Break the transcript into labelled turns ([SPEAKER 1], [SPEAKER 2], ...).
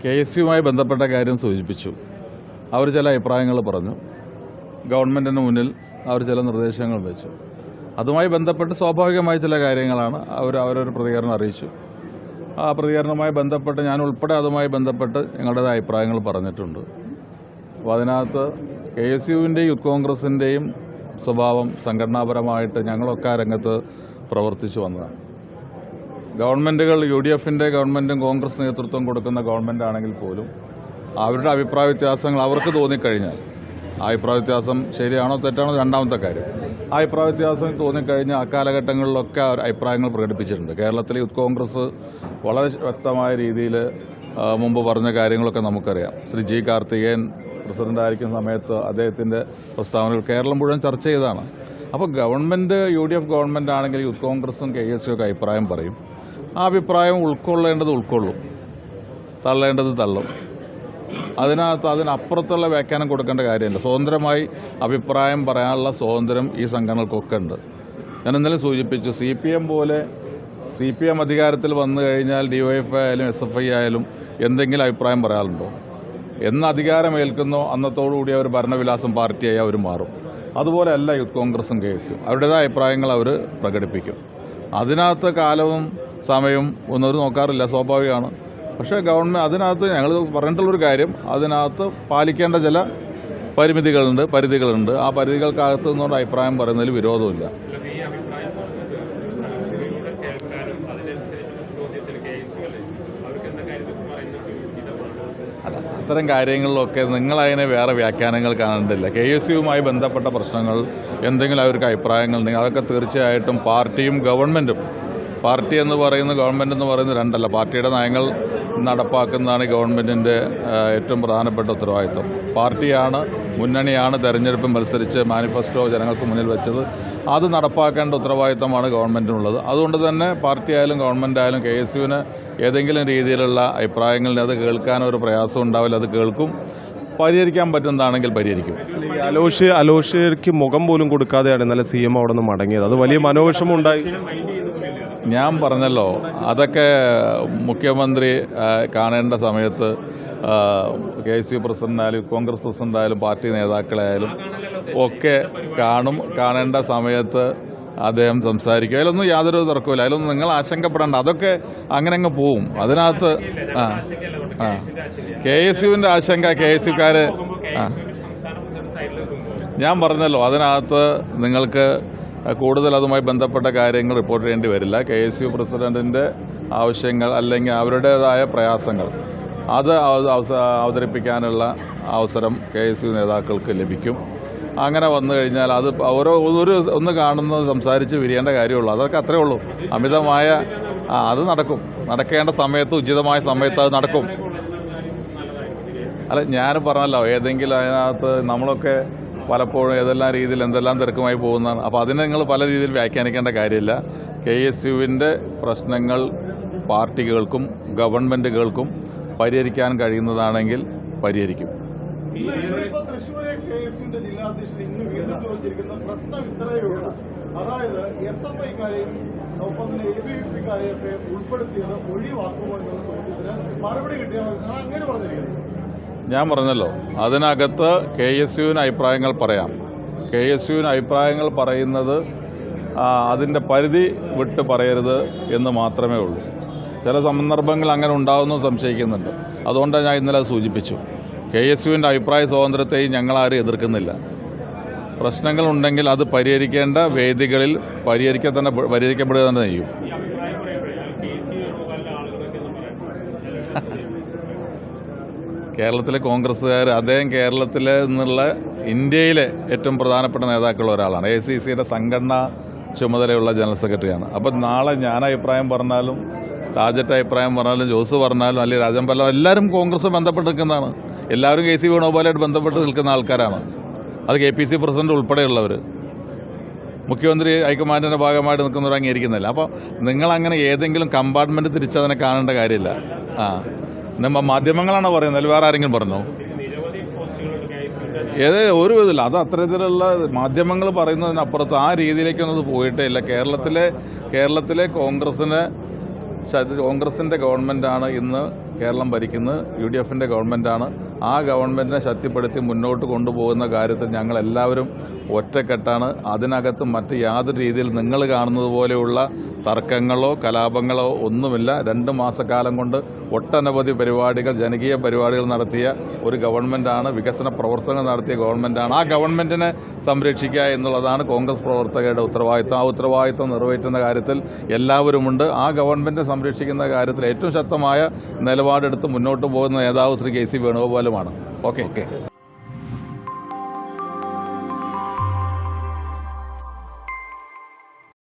[SPEAKER 1] KSUമായി ബന്ധപ്പെട്ട കാര്യം സൂചിപ്പിച്ചു. അവർ ചില അഭിപ്രായങ്ങൾ പറഞ്ഞു. ഗവൺമെൻറ്റിന് മുന്നിൽ അവർ ചില നിർദ്ദേശങ്ങൾ വെച്ചു. അതുമായി ബന്ധപ്പെട്ട് സ്വാഭാവികമായ ചില കാര്യങ്ങളാണ് അവരൊരു പ്രതികരണം അറിയിച്ചു. ആ പ്രതികരണവുമായി ബന്ധപ്പെട്ട് ഞാൻ ഉൾപ്പെടെ അതുമായി ബന്ധപ്പെട്ട് ഞങ്ങളുടേതായ അഭിപ്രായങ്ങൾ പറഞ്ഞിട്ടുണ്ട്. അപ്പോൾ അതിനകത്ത് KSUവിൻ്റെയും യൂത്ത് കോൺഗ്രസിൻ്റെയും സ്വഭാവം സംഘടനാപരമായിട്ട് ഞങ്ങളൊക്കെ ആ രംഗത്ത് പ്രവർത്തിച്ചു വന്നതാണ്. ഗവൺമെൻറ്റുകൾ UDFൻ്റെ ഗവൺമെൻറ്റും കോൺഗ്രസ് നേതൃത്വം കൊടുക്കുന്ന ഗവൺമെൻറ് ആണെങ്കിൽ പോലും അവരുടെ അഭിപ്രായ വ്യത്യാസങ്ങൾ അവർക്ക് തോന്നിക്കഴിഞ്ഞാൽ, ആ അഭിപ്രായ വ്യത്യാസം ശരിയാണോ തെറ്റാണോ രണ്ടാമത്തെ കാര്യം, ആ അഭിപ്രായ വ്യത്യാസം തോന്നിക്കഴിഞ്ഞാൽ ആ കാലഘട്ടങ്ങളിലൊക്കെ അഭിപ്രായങ്ങൾ പ്രകടിപ്പിച്ചിട്ടുണ്ട്. കേരളത്തിലെ യൂത്ത് കോൺഗ്രസ് വളരെ വ്യക്തമായ രീതിയിൽ മുമ്പ് പറഞ്ഞ കാര്യങ്ങളൊക്കെ നമുക്കറിയാം. ശ്രീ G. കാർത്തികേയൻ പ്രസിഡൻ്റായിരിക്കുന്ന സമയത്ത് അദ്ദേഹത്തിൻ്റെ പ്രസ്താവനകൾ കേരളം മുഴുവൻ ചർച്ച ചെയ്തതാണ്. അപ്പോൾ ഗവൺമെൻറ് UDF ഗവൺമെൻറ് ആണെങ്കിൽ യൂത്ത് കോൺഗ്രസും KSU ഒക്കെ അഭിപ്രായം പറയും. ആ അഭിപ്രായം ഉൾക്കൊള്ളേണ്ടത് ഉൾക്കൊള്ളും, തള്ളേണ്ടത് തള്ളും. അതിനപ്പുറത്തുള്ള വ്യാഖ്യാനം കൊടുക്കേണ്ട കാര്യമില്ല. സ്വതന്ത്രമായി അഭിപ്രായം പറയാനുള്ള സ്വാതന്ത്ര്യം ഈ സംഘടനകൾക്കൊക്കെ ഉണ്ട്. ഞാൻ ഇന്നലെ സൂചിപ്പിച്ചു, CPM അധികാരത്തിൽ വന്നു കഴിഞ്ഞാൽ DYFI ആയാലും SFI ആയാലും എന്തെങ്കിലും അഭിപ്രായം പറയാറുണ്ടോ? എന്ന് അധികാരമേൽക്കുന്നോ അന്നത്തോടുകൂടി അവർ ഭരണവിലാസം പാർട്ടിയായി അവർ മാറും. അതുപോലെയല്ല യൂത്ത് കോൺഗ്രസും KSU. അവരുടേതായ അഭിപ്രായങ്ങൾ അവർ പ്രകടിപ്പിക്കും. അതിനകത്ത് കാലവും സമയവും ഒന്നും അവർ നോക്കാറില്ല, സ്വാഭാവികമാണ്. പക്ഷേ അതിനകത്ത് ഞങ്ങൾ പറഞ്ഞിട്ടുള്ളൊരു കാര്യം, അതിനകത്ത് പാലിക്കേണ്ട ചില പരിധികളുണ്ട്. ആ പരിധികൾക്കകത്ത് നിന്നുകൊണ്ട് അഭിപ്രായം പറയുന്നതിൽ വിരോധമില്ല. അത്തരം കാര്യങ്ങളിലൊക്കെ നിങ്ങളതിനെ വേറെ വ്യാഖ്യാനങ്ങൾ കാണേണ്ടില്ല. KSUവുമായി ബന്ധപ്പെട്ട പ്രശ്നങ്ങൾ എന്തെങ്കിലും അവർക്ക് അഭിപ്രായങ്ങളുണ്ടെങ്കിൽ അതൊക്കെ തീർച്ചയായിട്ടും പാർട്ടിയും ഗവൺമെൻറ്റും, പാർട്ടി എന്ന് പറയുന്നത് ഗവൺമെൻറ് എന്ന് പറയുന്നത് രണ്ടല്ല. പാർട്ടിയുടെ നയങ്ങൾ നടപ്പാക്കുന്നതാണ് ഗവൺമെൻറ്റിൻ്റെ ഏറ്റവും പ്രധാനപ്പെട്ട ഉത്തരവാദിത്വം. പാർട്ടിയാണ്, മുന്നണിയാണ് തെരഞ്ഞെടുപ്പ് മത്സരിച്ച് മാനിഫെസ്റ്റോ ജനങ്ങൾക്ക് മുന്നിൽ വെച്ചത്. അത് നടപ്പാക്കേണ്ട ഉത്തരവാദിത്തമാണ് ഗവൺമെൻറ്റിനുള്ളത്. അതുകൊണ്ട് തന്നെ പാർട്ടി ആയാലും ഗവൺമെൻറ് ആയാലും KSUവിന് ഏതെങ്കിലും രീതിയിലുള്ള അഭിപ്രായങ്ങളിൽ അത് കേൾക്കാനൊരു പ്രയാസം ഉണ്ടാവില്ല. അത് കേൾക്കും, പരിഹരിക്കാൻ പറ്റുന്നതാണെങ്കിൽ പരിഹരിക്കും.
[SPEAKER 2] അലോഷ്യക്ക് മുഖം പോലും കൊടുക്കാതെയാണ് ഇന്നലെ CM അവിടെ നിന്ന് മടങ്ങിയത്. അത് വലിയ മനോവിഷമം ഉണ്ടായി.
[SPEAKER 1] ഞാൻ പറഞ്ഞല്ലോ, അതൊക്കെ മുഖ്യമന്ത്രി കാണേണ്ട സമയത്ത് KSU പ്രസിഡന്റായാലും കോൺഗ്രസ് പ്രസിഡന്റായാലും പാർട്ടി നേതാക്കളായാലും ഒക്കെ കാണേണ്ട സമയത്ത് അദ്ദേഹം സംസാരിക്കും. അതിലൊന്നും യാതൊരു തർക്കമില്ല. അതിലൊന്നും നിങ്ങൾ ആശങ്കപ്പെടേണ്ട. അതൊക്കെ അങ്ങനെ അങ്ങ് പോവും. അതിനകത്ത് KSUവിൻ്റെ ആശങ്ക KSUക്കാർ ഞാൻ പറഞ്ഞല്ലോ, അതിനകത്ത് നിങ്ങൾക്ക് കൂടുതൽ അതുമായി ബന്ധപ്പെട്ട കാര്യങ്ങൾ റിപ്പോർട്ട് ചെയ്യേണ്ടി വരില്ല. KSU പ്രസിഡന്റിൻ്റെ ആവശ്യങ്ങൾ അല്ലെങ്കിൽ അവരുടേതായ പ്രയാസങ്ങൾ അത് അവതരിപ്പിക്കാനുള്ള അവസരം KSU നേതാക്കൾക്ക് ലഭിക്കും. അങ്ങനെ വന്നു കഴിഞ്ഞാൽ അത് ഒന്ന് കാണുന്നത് സംസാരിച്ച് വിരിയേണ്ട കാര്യമുള്ളൂ. അതൊക്കെ അത്രേ ഉള്ളൂ. അമിതമായ അത് നടക്കും. നടക്കേണ്ട സമയത്ത്, ഉചിതമായ സമയത്ത് അത് നടക്കും. അല്ല, ഞാൻ പറഞ്ഞല്ലോ, ഏതെങ്കിലും അതിനകത്ത് നമ്മളൊക്കെ പലപ്പോഴും ഏതെല്ലാം രീതിയിൽ എന്തെല്ലാം തിരക്കുമായി പോകുന്നതാണ്. അപ്പോൾ അതിനെ നിങ്ങൾ പല രീതിയിൽ വ്യാഖ്യാനിക്കേണ്ട കാര്യമില്ല. KSUവിൻ്റെ പ്രശ്നങ്ങൾ പാർട്ടികൾക്കും ഗവൺമെൻറ്റുകൾക്കും പരിഹരിക്കാൻ കഴിയുന്നതാണെങ്കിൽ പരിഹരിക്കും.
[SPEAKER 3] അതായത് SFIക്കാരെയും ഒപ്പം തന്നെ LPPക്കാരെയൊക്കെ ഉൾപ്പെടുത്തിയത് ഒഴിവാക്കുമോ എന്നുള്ള ചോദ്യത്തിന് മറുപടി കിട്ടിയാൽ അങ്ങനെ പറഞ്ഞിരിക്കുന്നത്.
[SPEAKER 1] ഞാൻ പറഞ്ഞല്ലോ, അതിനകത്ത് KSUവിന് അഭിപ്രായങ്ങൾ പറയാം. KSUവിന് അഭിപ്രായങ്ങൾ പറയുന്നത് അതിൻ്റെ പരിധി വിട്ട് പറയരുത് എന്ന് മാത്രമേ ഉള്ളൂ. ചില സന്ദർഭങ്ങൾ അങ്ങനെ ഉണ്ടാകുമെന്ന് സംശയിക്കുന്നുണ്ട്. അതുകൊണ്ടാണ് ഞാൻ ഇന്നലെ സൂചിപ്പിച്ചു, KSUവിൻ്റെ അഭിപ്രായ സ്വാതന്ത്ര്യത്തെയും ഞങ്ങളാരും എതിർക്കുന്നില്ല. പ്രശ്നങ്ങളുണ്ടെങ്കിൽ അത് പരിഹരിക്കേണ്ട വേദികളിൽ പരിഹരിക്കപ്പെടുക തന്നെ ചെയ്യും. കേരളത്തിലെ കോൺഗ്രസ്സുകാർ, അദ്ദേഹം കേരളത്തിലെ നിന്നുള്ള ഇന്ത്യയിലെ ഏറ്റവും പ്രധാനപ്പെട്ട നേതാക്കളുള്ള ഒരാളാണ്. ACCയുടെ സംഘടനാ ചുമതലയുള്ള ജനറൽ സെക്രട്ടറിയാണ്. അപ്പം നാളെ ഞാൻ അഭിപ്രായം പറഞ്ഞാലും, ടാജറ്റ് അഭിപ്രായം പറഞ്ഞാലും, ജോസ് പറഞ്ഞാലും, അല്ലെങ്കിൽ രാജൻ പറഞ്ഞാലും എല്ലാവരും കോൺഗ്രസ് ബന്ധപ്പെട്ട് നിൽക്കുന്നതാണ്. എല്ലാവരും KC വേണുഗോപാലായിട്ട് ബന്ധപ്പെട്ട് നിൽക്കുന്ന ആൾക്കാരാണ്. അത് KPC പ്രസിഡന്റ് ഉൾപ്പെടെയുള്ളവർ, മുഖ്യമന്ത്രി ഹൈക്കമാൻഡിൻ്റെ ഭാഗമായിട്ട് നിൽക്കുന്നവർ അംഗീകരിക്കുന്നില്ല. അപ്പോൾ നിങ്ങളങ്ങനെ ഏതെങ്കിലും കമ്പാർട്ട്മെൻറ്റ് തിരിച്ചതിനെ കാണേണ്ട കാര്യമില്ല. മാധ്യമങ്ങളാണ് പറയുന്നത്, അതിൽ വേറെ ആരെങ്കിലും പറഞ്ഞോ? ഒരു ഇതില്ല. അത് അത്തരത്തിലുള്ള മാധ്യമങ്ങൾ പറയുന്നതിനപ്പുറത്ത് ആ രീതിയിലേക്കൊന്നും അത് പോയിട്ടേ ഇല്ല. കേരളത്തിലെ കോൺഗ്രസിൻ്റെ ഗവൺമെൻറ്റാണ് ഇന്ന് കേരളം ഭരിക്കുന്നത് UDFന്റെ ഗവൺമെൻറ്റാണ്. ആ ഗവൺമെൻറ്റിനെ ശക്തിപ്പെടുത്തി മുന്നോട്ട് കൊണ്ടുപോകുന്ന കാര്യത്തിൽ ഞങ്ങളെല്ലാവരും ഒറ്റക്കെട്ടാണ്. അതിനകത്ത് മറ്റ് യാതൊരു രീതിയിൽ നിങ്ങൾ കാണുന്നത് പോലെയുള്ള തർക്കങ്ങളോ കലാപങ്ങളോ ഒന്നുമില്ല. 2 മാസക്കാലം കൊണ്ട് ഒട്ടനവധി പരിപാടികൾ, ജനകീയ പരിപാടികൾ നടത്തിയ ഒരു ഗവൺമെൻറ്റാണ്. വികസന പ്രവർത്തനങ്ങൾ നടത്തിയ ഗവൺമെൻറ്റാണ്. ആ ഗവൺമെൻറ്റിനെ സംരക്ഷിക്കുക എന്നുള്ളതാണ് കോൺഗ്രസ് പ്രവർത്തകരുടെ ഉത്തരവാദിത്തം. ആ ഉത്തരവാദിത്തം നിറവേറ്റുന്ന കാര്യത്തിൽ എല്ലാവരുമുണ്ട്. ആ ഗവൺമെൻറ്റിനെ സംരക്ഷിക്കുന്ന കാര്യത്തിൽ ഏറ്റവും ശക്തമായ നിലപാടെടുത്ത് മുന്നോട്ട് പോകുന്ന നേതാവ് ശ്രീ KC വേണുഗോപാലുമാണ്. ഓക്കെ.